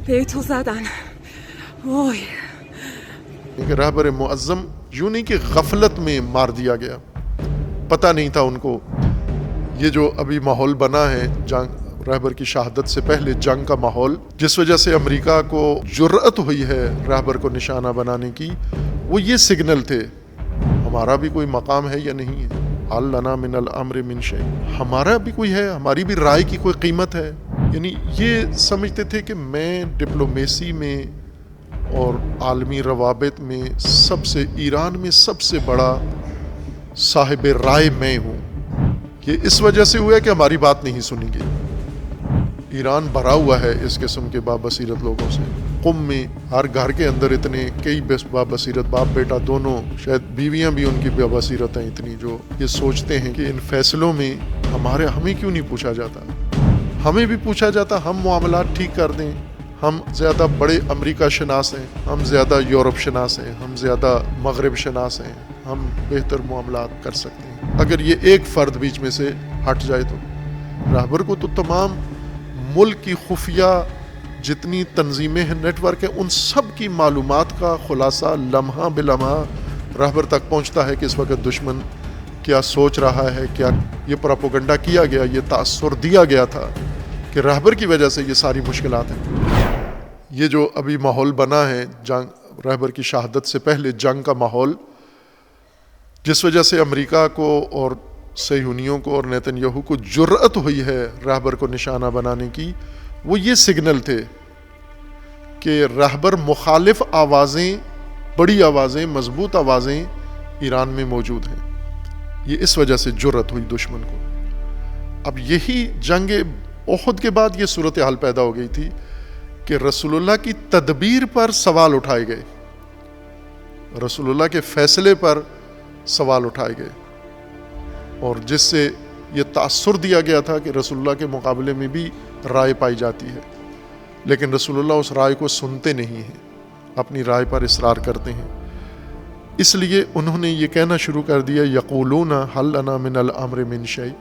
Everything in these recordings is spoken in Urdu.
weh zu زدن. وای. کہ رہبر معظم یوں نہیں کہ غفلت میں مار دیا گیا، پتہ نہیں تھا ان کو. یہ جو ابھی ماحول بنا ہے جنگ، رہبر کی شہادت سے پہلے جنگ کا ماحول، جس وجہ سے امریکہ کو جرأت ہوئی ہے رہبر کو نشانہ بنانے کی، وہ یہ سگنل تھے ہمارا بھی کوئی مقام ہے یا نہیں ہے. حل لنا من الامر من شیء، ہمارا بھی کوئی ہے، ہماری بھی رائے کی کوئی قیمت ہے. یعنی یہ سمجھتے تھے کہ میں ڈپلومیسی میں اور عالمی روابط میں ایران میں سب سے بڑا صاحب رائے میں ہوں. یہ اس وجہ سے ہوا ہے کہ ہماری بات نہیں سنیں گے. ایران بھرا ہوا ہے اس قسم کے بابصیرت لوگوں سے. قم میں ہر گھر کے اندر اتنے کئی بابصیرت باپ بیٹا دونوں، شاید بیویاں بھی ان کی بابصیرت ہیں اتنی، جو یہ سوچتے ہیں کہ ان فیصلوں میں ہمیں کیوں نہیں پوچھا جاتا. ہمیں بھی پوچھا جاتا، ہم معاملات ٹھیک کر دیں. ہم زیادہ بڑے امریکہ شناس ہیں، ہم زیادہ یورپ شناس ہیں، ہم زیادہ مغرب شناس ہیں، ہم بہتر معاملات کر سکتے ہیں. اگر یہ ایک فرد بیچ میں سے ہٹ جائے تو رہبر کو تو تمام ملک کی خفیہ جتنی تنظیمیں ہیں، نیٹ ورک ہیں، ان سب کی معلومات کا خلاصہ لمحہ بلمحہ رہبر تک پہنچتا ہے کہ اس وقت دشمن کیا سوچ رہا ہے. کیا یہ پروپیگنڈا کیا گیا، یہ تاثر دیا گیا تھا کہ رہبر کی وجہ سے یہ ساری مشکلات ہیں. یہ جو ابھی ماحول بنا ہے جنگ، رہبر کی شہادت سے پہلے جنگ کا ماحول، جس وجہ سے امریکہ کو اور صہیونیوں کو اور نیتن یاہو کو جرأت ہوئی ہے رہبر کو نشانہ بنانے کی، وہ یہ سگنل تھے کہ رہبر مخالف آوازیں، بڑی آوازیں، مضبوط آوازیں ایران میں موجود ہیں. یہ اس وجہ سے جرأت ہوئی دشمن کو. اب یہی جنگ احد کے بعد یہ صورتحال پیدا ہو گئی تھی کہ رسول اللہ کی تدبیر پر سوال اٹھائے گئے، رسول اللہ کے فیصلے پر سوال اٹھائے گئے، اور جس سے یہ تاثر دیا گیا تھا کہ رسول اللہ کے مقابلے میں بھی رائے پائی جاتی ہے، لیکن رسول اللہ اس رائے کو سنتے نہیں ہیں، اپنی رائے پر اصرار کرتے ہیں. اس لیے انہوں نے یہ کہنا شروع کر دیا، یقولون حل لنا من الامر من شیء،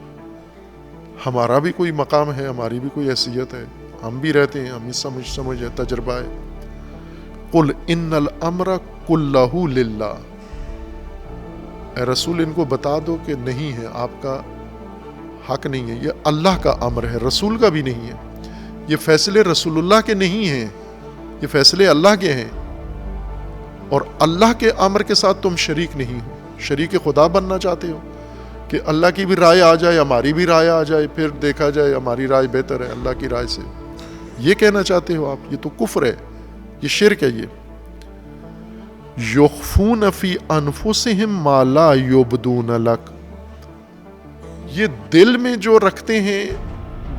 ہمارا بھی کوئی مقام ہے، ہماری بھی کوئی حیثیت ہے، ہم بھی رہتے ہیں، ہمیں سمجھ ہے، تجربہ ہے. قل ان الامر کلہ للہ، اے رسول ان کو بتا دو کہ نہیں ہے، آپ کا حق نہیں ہے، یہ اللہ کا امر ہے، رسول کا بھی نہیں ہے. یہ فیصلے رسول اللہ کے نہیں ہیں، یہ فیصلے اللہ کے ہیں، اور اللہ کے امر کے ساتھ تم شریک نہیں ہو. شریک خدا بننا چاہتے ہو کہ اللہ کی بھی رائے آ جائے، ہماری بھی رائے آ جائے، پھر دیکھا جائے ہماری رائے بہتر ہے اللہ کی رائے سے، یہ کہنا چاہتے ہو آپ؟ یہ تو کفر ہے، یہ شرک ہے. یہ یخفون فی انفسہم ما لا یبدون لک، یہ دل میں جو رکھتے ہیں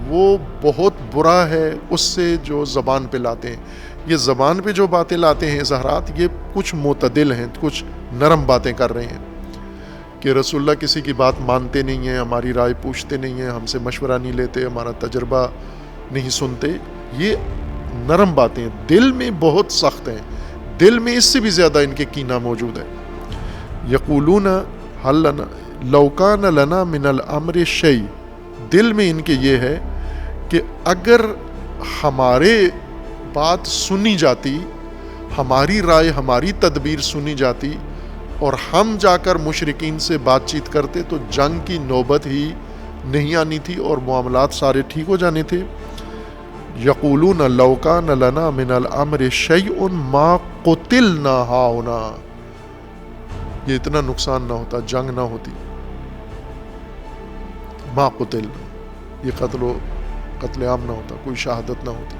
وہ بہت برا ہے اس سے جو زبان پہ لاتے ہیں. یہ زبان پہ جو باتیں لاتے ہیں اظہارات، یہ کچھ معتدل ہیں، کچھ نرم باتیں کر رہے ہیں کہ رسول اللہ کسی کی بات مانتے نہیں ہیں، ہماری رائے پوچھتے نہیں ہیں، ہم سے مشورہ نہیں لیتے، ہمارا تجربہ نہیں سنتے. یہ نرم باتیں ہیں، دل میں بہت سخت ہیں، دل میں اس سے بھی زیادہ ان کے کینہ موجود ہے. یقولون حل لنا لو کان لنا من الامر شیء، دل میں ان کے یہ ہے کہ اگر ہمارے بات سنی جاتی، ہماری رائے، ہماری تدبیر سنی جاتی، اور ہم جا کر مشرکین سے بات چیت کرتے تو جنگ کی نوبت ہی نہیں آنی تھی اور معاملات سارے ٹھیک ہو جانے تھے. یقولون لو کان لنا من الامر شیء ما قتلنا ہاہنا، یہ اتنا نقصان نہ ہوتا، جنگ نہ ہوتی. ما قتلنا، یہ قتل عام نہ ہوتا، کوئی شہادت نہ ہوتی.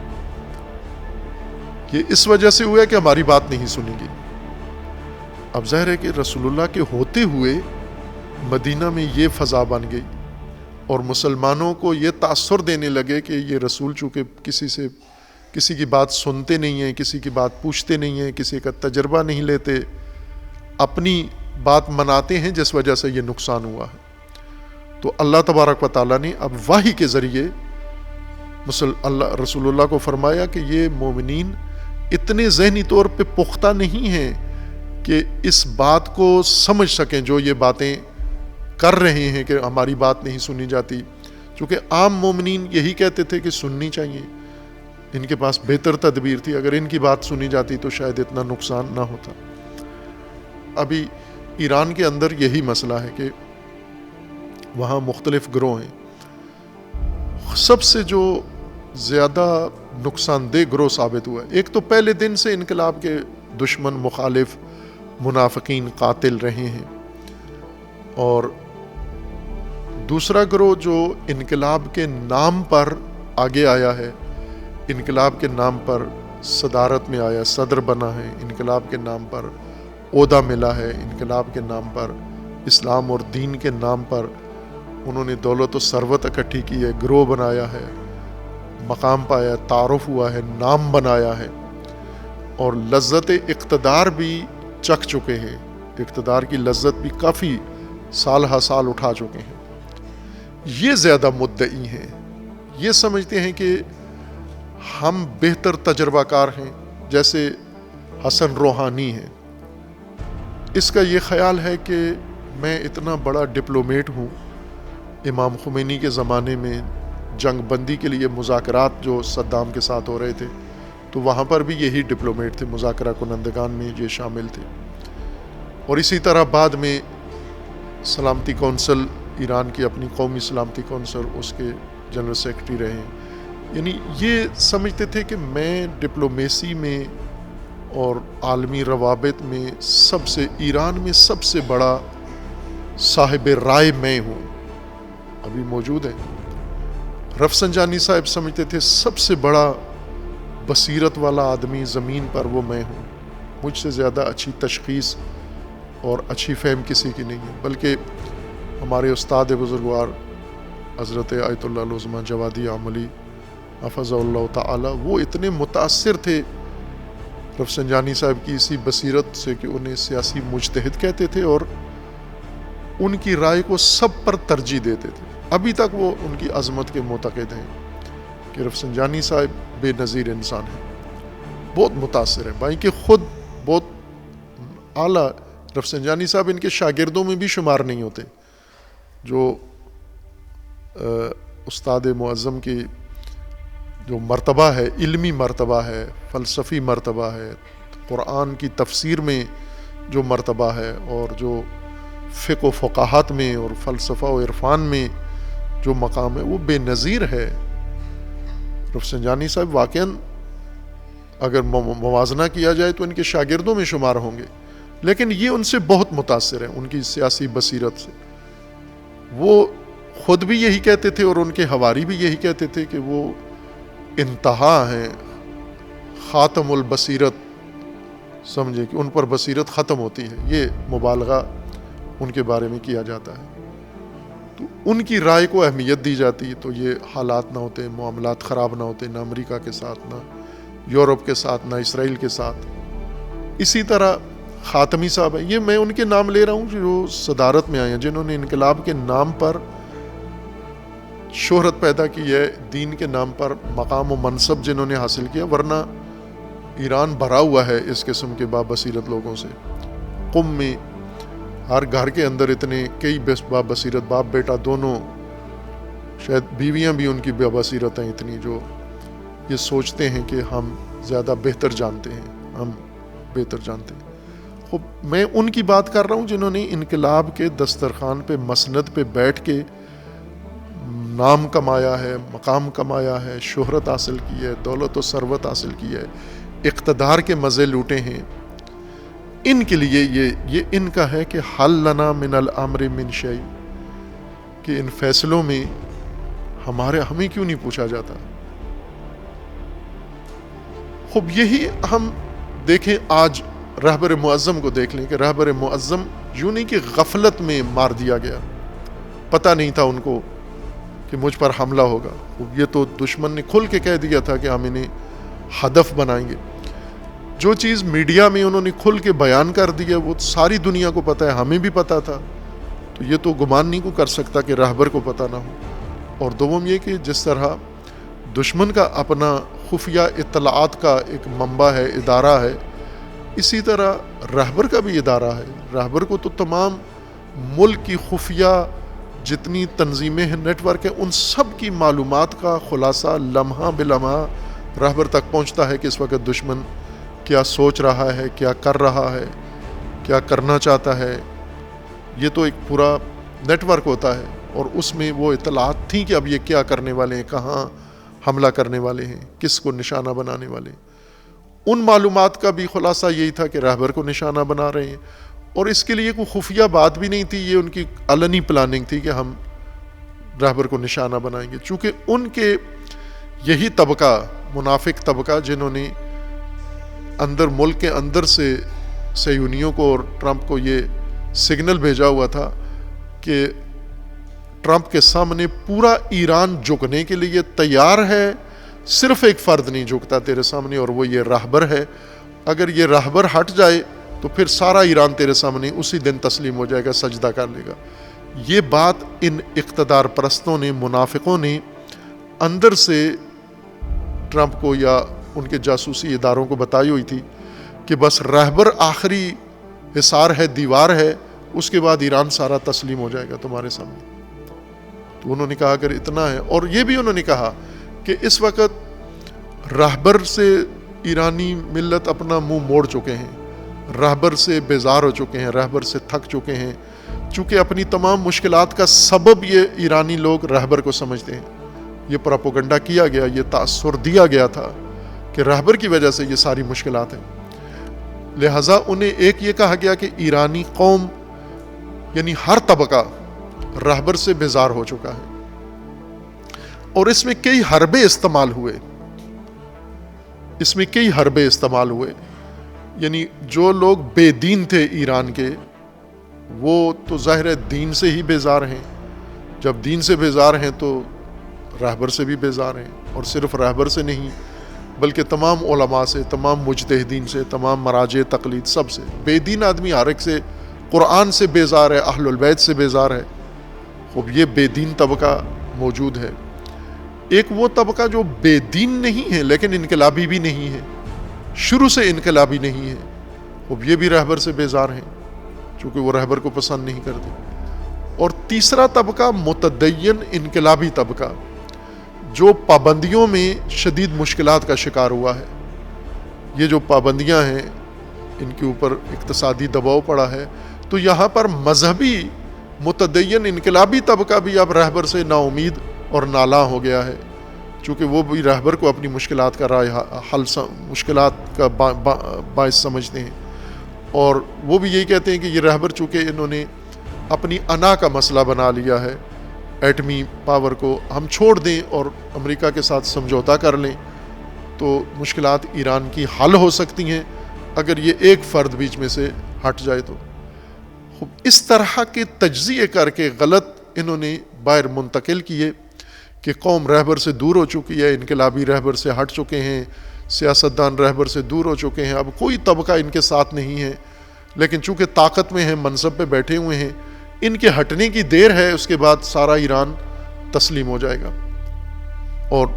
یہ اس وجہ سے ہوا کہ ہماری بات نہیں سنی گی. اب ظاہر ہے کہ رسول اللہ کے ہوتے ہوئے مدینہ میں یہ فضا بن گئی، اور مسلمانوں کو یہ تاثر دینے لگے کہ یہ رسول چونکہ کسی کی بات سنتے نہیں ہیں، کسی کی بات پوچھتے نہیں ہیں، کسی کا تجربہ نہیں لیتے، اپنی بات مناتے ہیں، جس وجہ سے یہ نقصان ہوا ہے. تو اللہ تبارک و تعالیٰ نے اب وحی کے ذریعے رسول اللہ کو فرمایا کہ یہ مومنین اتنے ذہنی طور پہ پختہ نہیں ہیں کہ اس بات کو سمجھ سکیں جو یہ باتیں کر رہے ہیں کہ ہماری بات نہیں سنی جاتی. چونکہ عام مومنین یہی کہتے تھے کہ سننی چاہیے، ان کے پاس بہتر تدبیر تھی. اگر ان کی بات سنی جاتی تو شاید اتنا نقصان نہ ہوتا. ابھی ایران کے اندر یہی مسئلہ ہے کہ وہاں مختلف گروہ ہیں. سب سے جو زیادہ نقصان دہ گروہ ثابت ہوا ہے، ایک تو پہلے دن سے انقلاب کے دشمن، مخالف، منافقین، قاتل رہے ہیں، اور دوسرا گروہ جو انقلاب کے نام پر آگے آیا ہے، انقلاب کے نام پر صدارت میں آیا، صدر بنا ہے، انقلاب کے نام پر عہدہ ملا ہے، انقلاب کے نام پر، اسلام اور دین کے نام پر انہوں نے دولت و ثروت اکٹھی کی ہے، گروہ بنایا ہے، مقام پایا، تعارف ہوا ہے، نام بنایا ہے، اور لذت اقتدار بھی چکھ چکے ہیں. اقتدار کی لذت بھی کافی سال ہا سال اٹھا چکے ہیں. یہ زیادہ مدعی ہیں، یہ سمجھتے ہیں کہ ہم بہتر تجربہ کار ہیں، جیسے حسن روحانی ہیں. اس کا یہ خیال ہے کہ میں اتنا بڑا ڈپلومیٹ ہوں. امام خمینی کے زمانے میں جنگ بندی کے لیے مذاکرات جو صدام کے ساتھ ہو رہے تھے تو وہاں پر بھی یہی ڈپلومیٹ تھے، مذاکرہ کنندگان میں یہ شامل تھے. اور اسی طرح بعد میں سلامتی کونسل، ایران کی اپنی قومی سلامتی کونسل، اس کے جنرل سیکرٹری رہے ہیں. یعنی یہ سمجھتے تھے کہ میں ڈپلومیسی میں اور عالمی روابط میں سب سے، ایران میں سب سے بڑا صاحب رائے میں ہوں. ابھی موجود ہے. رفسنجانی صاحب سمجھتے تھے سب سے بڑا بصیرت والا آدمی زمین پر وہ میں ہوں. مجھ سے زیادہ اچھی تشخیص اور اچھی فہم کسی کی نہیں ہے. بلکہ ہمارے استاد بزرگوار حضرت آیت اللہ العظمیٰ جوادی عاملی حفظ اللہ تعالی، وہ اتنے متاثر تھے رفسنجانی صاحب کی اسی بصیرت سے کہ انہیں سیاسی مجتہد کہتے تھے اور ان کی رائے کو سب پر ترجیح دیتے تھے. ابھی تک وہ ان کی عظمت کے معتقد ہیں کہ رفسنجانی صاحب بے نظیر انسان ہیں، بہت متاثر ہیں. بھائی کہ خود بہت اعلیٰ، رفسنجانی صاحب ان کے شاگردوں میں بھی شمار نہیں ہوتے. جو استاد معظم کی جو مرتبہ ہے، علمی مرتبہ ہے، فلسفی مرتبہ ہے، قرآن کی تفسیر میں جو مرتبہ ہے، اور جو فقہ و فقاہت میں اور فلسفہ و عرفان میں جو مقام ہے، وہ بے نظیر ہے. رفسنجانی صاحب واقعاً اگر موازنہ کیا جائے تو ان کے شاگردوں میں شمار ہوں گے، لیکن یہ ان سے بہت متاثر ہیں، ان کی سیاسی بصیرت سے. وہ خود بھی یہی کہتے تھے اور ان کے حواری بھی یہی کہتے تھے کہ وہ انتہا ہیں، خاتم البصیرت، سمجھے کہ ان پر بصیرت ختم ہوتی ہے. یہ مبالغہ ان کے بارے میں کیا جاتا ہے. تو ان کی رائے کو اہمیت دی جاتی تو یہ حالات نہ ہوتے، معاملات خراب نہ ہوتے، نہ امریکہ کے ساتھ، نہ یورپ کے ساتھ، نہ اسرائیل کے ساتھ. اسی طرح خاتمی صاحب ہیں، یہ میں ان کے نام لے رہا ہوں جو صدارت میں آئے ہیں، جنہوں نے انقلاب کے نام پر شہرت پیدا کی ہے، دین کے نام پر مقام و منصب جنہوں نے حاصل کیا. ورنہ ایران بھرا ہوا ہے اس قسم کے بابصیرت لوگوں سے. قم میں ہر گھر کے اندر اتنے کئی بابصیرت باپ بیٹا دونوں، شاید بیویاں بھی ان کی بابصیرت ہیں اتنی، جو یہ سوچتے ہیں کہ ہم زیادہ بہتر جانتے ہیں، ہم بہتر جانتے ہیں. خب میں ان کی بات کر رہا ہوں جنہوں نے انقلاب کے دسترخوان پہ مسند پہ بیٹھ کے نام کمایا ہے، مقام کمایا ہے، شہرت حاصل کی ہے، دولت و ثروت حاصل کی ہے، اقتدار کے مزے لوٹے ہیں. ان کے لیے یہ ان کا ہے کہ حل لنا من الامر من شیء، کہ ان فیصلوں میں ہمیں کیوں نہیں پوچھا جاتا. خب یہی ہم دیکھیں، آج رہبر معظم کو دیکھ لیں کہ رہبر معظم یوں نہیں کہ غفلت میں مار دیا گیا، پتہ نہیں تھا ان کو کہ مجھ پر حملہ ہوگا. یہ تو دشمن نے کھل کے کہہ دیا تھا کہ ہم انہیں ہدف بنائیں گے. جو چیز میڈیا میں انہوں نے کھل کے بیان کر دیا وہ ساری دنیا کو پتہ ہے، ہمیں بھی پتہ تھا. تو یہ تو گمان نہیں کو کر سکتا کہ رہبر کو پتہ نہ ہو. اور دوم یہ کہ جس طرح دشمن کا اپنا خفیہ اطلاعات کا ایک منبع ہے، ادارہ ہے، اسی طرح رہبر کا بھی ادارہ ہے. رہبر کو تو تمام ملک کی خفیہ جتنی تنظیمیں ہیں، نیٹ ورک ہیں، ان سب کی معلومات کا خلاصہ لمحہ بلمحہ راہبر تک پہنچتا ہے کہ اس وقت دشمن کیا سوچ رہا ہے، کیا کر رہا ہے، کیا کرنا چاہتا ہے. یہ تو ایک پورا نیٹ ورک ہوتا ہے، اور اس میں وہ اطلاعات تھیں کہ اب یہ کیا کرنے والے ہیں، کہاں حملہ کرنے والے ہیں، کس کو نشانہ بنانے والے ہیں. ان معلومات کا بھی خلاصہ یہی تھا کہ راہبر کو نشانہ بنا رہے ہیں، اور اس کے لیے کوئی خفیہ بات بھی نہیں تھی. یہ ان کی علنی پلاننگ تھی کہ ہم راہبر کو نشانہ بنائیں گے. چونکہ ان کے یہی طبقہ، منافق طبقہ، جنہوں نے اندر ملک کے اندر سے صہیونیوں کو اور ٹرمپ کو یہ سگنل بھیجا ہوا تھا کہ ٹرمپ کے سامنے پورا ایران جھکنے کے لیے تیار ہے، صرف ایک فرد نہیں جھکتا تیرے سامنے، اور وہ یہ راہبر ہے. اگر یہ راہبر ہٹ جائے تو پھر سارا ایران تیرے سامنے اسی دن تسلیم ہو جائے گا، سجدہ کر لے گا. یہ بات ان اقتدار پرستوں نے، منافقوں نے اندر سے ٹرمپ کو یا ان کے جاسوسی اداروں کو بتائی ہوئی تھی کہ بس راہبر آخری حصار ہے، دیوار ہے، اس کے بعد ایران سارا تسلیم ہو جائے گا تمہارے سامنے. تو انہوں نے کہا اگر اتنا ہے، اور یہ بھی انہوں نے کہا کہ اس وقت راہبر سے ایرانی ملت اپنا منہ موڑ چکے ہیں، راہبر سے بیزار ہو چکے ہیں، راہبر سے تھک چکے ہیں، چونکہ اپنی تمام مشکلات کا سبب یہ ایرانی لوگ راہبر کو سمجھتے ہیں. یہ پراپوگنڈا کیا گیا، یہ تاثر دیا گیا تھا کہ راہبر کی وجہ سے یہ ساری مشکلات ہیں. لہٰذا انہیں ایک یہ کہا گیا کہ ایرانی قوم یعنی ہر طبقہ راہبر سے بیزار ہو چکا ہے، اور اس میں کئی حربے استعمال ہوئے. یعنی جو لوگ بے دین تھے ایران کے، وہ تو ظاہر ہے دین سے ہی بیزار ہیں. جب دین سے بیزار ہیں تو راہبر سے بھی بیزار ہیں، اور صرف راہبر سے نہیں بلکہ تمام علماء سے، تمام مجتہدین سے، تمام مراجع تقلید، سب سے. بے دین آدمی ہر ایک سے، قرآن سے بیزار ہے، اہل البیت سے بیزار ہے. خب یہ بے دین طبقہ موجود ہے. ایک وہ طبقہ جو بے دین نہیں ہے لیکن انقلابی بھی نہیں ہے، شروع سے انقلابی نہیں ہے، خب یہ بھی راہبر سے بیزار ہیں چونکہ وہ راہبر کو پسند نہیں کرتے. اور تیسرا طبقہ متدین انقلابی طبقہ، جو پابندیوں میں شدید مشکلات کا شکار ہوا ہے. یہ جو پابندیاں ہیں ان کے اوپر اقتصادی دباؤ پڑا ہے، تو یہاں پر مذہبی متدین انقلابی طبقہ بھی اب راہبر سے نا امید اور نالاں ہو گیا ہے، چونکہ وہ بھی راہبر کو اپنی مشکلات کا حل، مشکلات کا باعث سمجھتے ہیں. اور وہ بھی یہی کہتے ہیں کہ یہ راہبر چونکہ انہوں نے اپنی انا کا مسئلہ بنا لیا ہے، ایٹمی پاور کو ہم چھوڑ دیں اور امریکہ کے ساتھ سمجھوتا کر لیں تو مشکلات ایران کی حل ہو سکتی ہیں اگر یہ ایک فرد بیچ میں سے ہٹ جائے تو. اس طرح کے تجزیے کر کے غلط انہوں نے باہر منتقل کیے کہ قوم راہبر سے دور ہو چکی ہے، انقلابی راہبر سے ہٹ چکے ہیں، سیاستدان راہبر سے دور ہو چکے ہیں، اب کوئی طبقہ ان کے ساتھ نہیں ہے. لیکن چونکہ طاقت میں ہیں، منصب پہ بیٹھے ہوئے ہیں، ان کے ہٹنے کی دیر ہے، اس کے بعد سارا ایران تسلیم ہو جائے گا. اور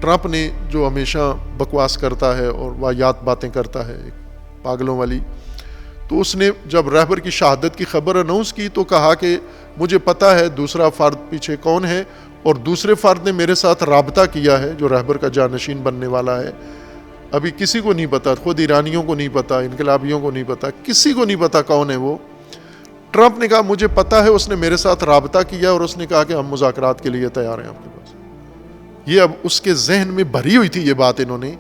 ٹرمپ نے جو ہمیشہ بکواس کرتا ہے اور واہیات باتیں کرتا ہے پاگلوں والی، تو اس نے جب راہبر کی شہادت کی خبر اناؤنس کی تو کہا کہ مجھے پتہ ہے دوسرا فرد پیچھے کون ہے، اور دوسرے فرد نے میرے ساتھ رابطہ کیا ہے جو راہبر کا جانشین بننے والا ہے. ابھی کسی کو نہیں پتا، خود ایرانیوں کو نہیں پتا، انقلابیوں کو نہیں پتا، کسی کو نہیں پتا کون ہے وہ. ٹرمپ نے کہا مجھے پتا ہے، اس نے میرے ساتھ رابطہ کیا اور اس نے کہا کہ ہم مذاکرات کے لیے تیار ہیں آپ کے پاس. یہ اب اس کے ذہن میں بھری ہوئی تھی یہ بات انہوں نے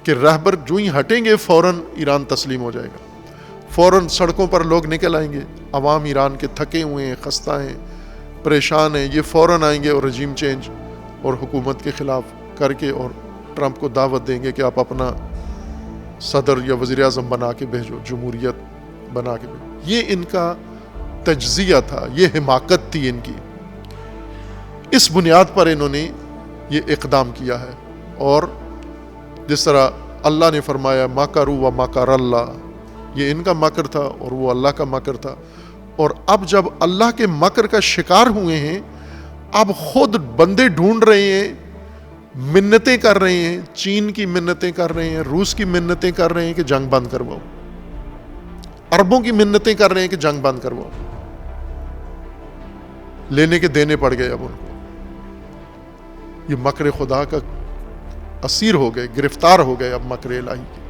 کہ راہبر جو ہی ہٹیں گے فوراً ایران تسلیم ہو جائے گا، فوراً سڑکوں پر لوگ نکل آئیں گے، عوام ایران کے تھکے ہوئے ہیں، خستہ ہیں، پریشان ہیں، یہ فوراً آئیں گے اور رجیم چینج اور حکومت کے خلاف کر کے اور ٹرمپ کو دعوت دیں گے کہ آپ اپنا صدر یا وزیر اعظم بنا کے بھیجو، جمہوریت بنا کے بھیجو. یہ ان کا تجزیہ تھا، یہ حماقت تھی ان کی. اس بنیاد پر انہوں نے یہ اقدام کیا ہے. اور جس طرح اللہ نے فرمایا مکروا و مکر اللہ، یہ ان کا مکر تھا اور وہ اللہ کا مکر تھا. اور اب جب اللہ کے مکر کا شکار ہوئے ہیں، اب خود بندے ڈھونڈ رہے ہیں، منتیں کر رہے ہیں، چین کی منتیں کر رہے ہیں، روس کی منتیں کر رہے ہیں کہ جنگ بند کرواؤ، عربوں کی منتیں کر رہے ہیں کہ جنگ بند کرواؤ. لینے کے دینے پڑ گئے اب ان کو. یہ مکر خدا کا اسیر ہو گئے، گرفتار ہو گئے اب مکر الہی کے.